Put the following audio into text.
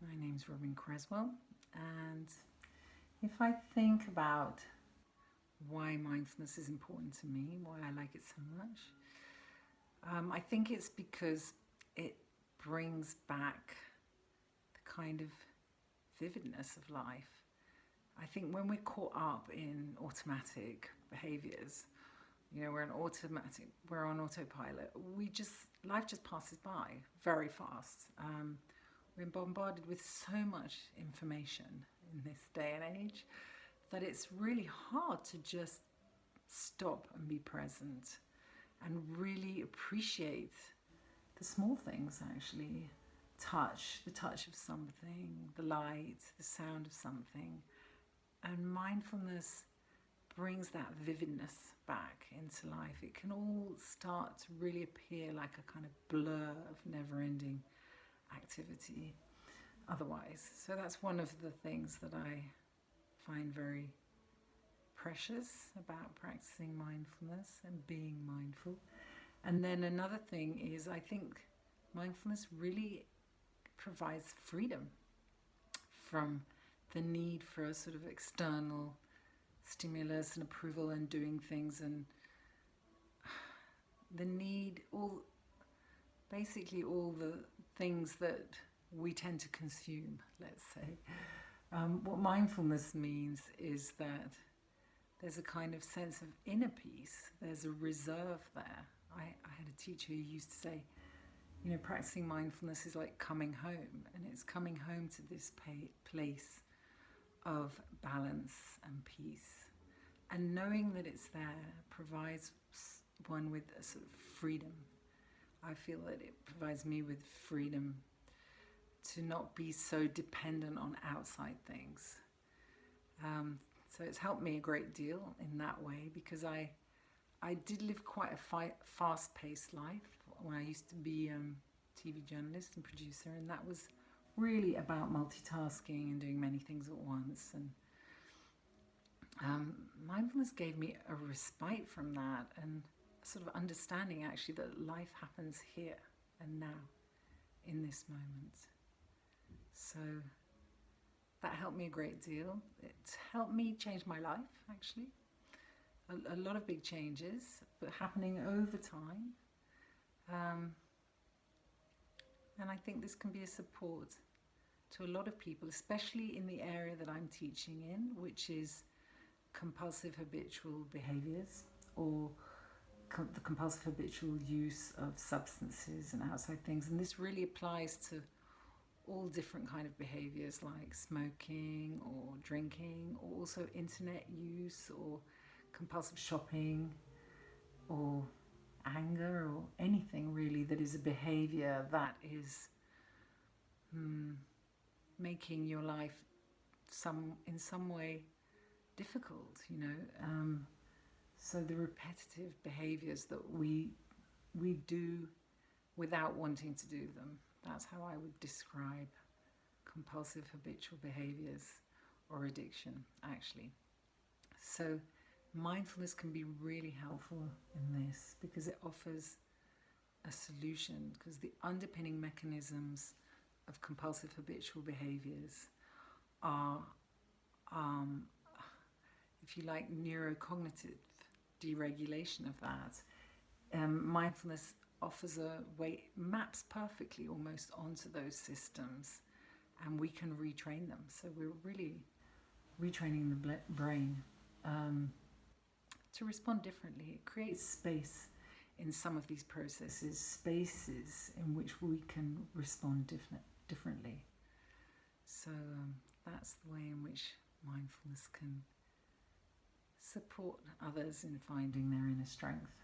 My name's Robin Creswell, and if I think about why mindfulness is important to me, why I like it so much, I think it's because it brings back the kind of vividness of life. I think when we're caught up in automatic behaviors, we're on autopilot. Life just passes by very fast. We're bombarded with so much information in this day and age that it's really hard to just stop and be present and really appreciate the small things, actually. The touch of something, the light, the sound of something. And mindfulness brings that vividness back into life. It can all start to really appear like a kind of blur of never-ending activity otherwise. So that's one of the things that I find very precious about practicing mindfulness and being mindful. And then another thing is, I think mindfulness really provides freedom from the need for a sort of external stimulus and approval and doing things, and the need, basically all the things that we tend to consume, let's say. What mindfulness means is that there's a kind of sense of inner peace. There's a reserve there. I had a teacher who used to say, practicing mindfulness is like coming home, and it's coming home to this place of balance and peace. And knowing that it's there provides one with a sort of freedom. I feel that it provides me with freedom to not be so dependent on outside things. So it's helped me a great deal in that way, because I did live quite a fast-paced life when I used to be a TV journalist and producer, and that was really about multitasking and doing many things at once. And mindfulness gave me a respite from that, and a sort of understanding actually that life happens here and now in this moment. So that helped me a great deal. It helped me change my life, actually. A lot of big changes, but happening over time. And I think this can be a support to a lot of people, especially in the area that I'm teaching in, which is compulsive habitual behaviors, or the compulsive habitual use of substances and outside things. And this really applies to all different kind of behaviors, like smoking or drinking, or also internet use, or compulsive shopping, or anger, or anything really that is a behavior that is making your life in some way difficult, so the repetitive behaviors that we do without wanting to do them. That's how I would describe compulsive habitual behaviors or addiction, actually. So mindfulness can be really helpful in this, because it offers a solution, because the underpinning mechanisms of compulsive habitual behaviors are, if you like, neurocognitive deregulation of that. Mindfulness offers a way, maps perfectly almost onto those systems, and we can retrain them. So we're really retraining the brain to respond differently. It creates space in some of these processes, spaces in which we can respond differently. So that's the way in which mindfulness can support others in finding their inner strength.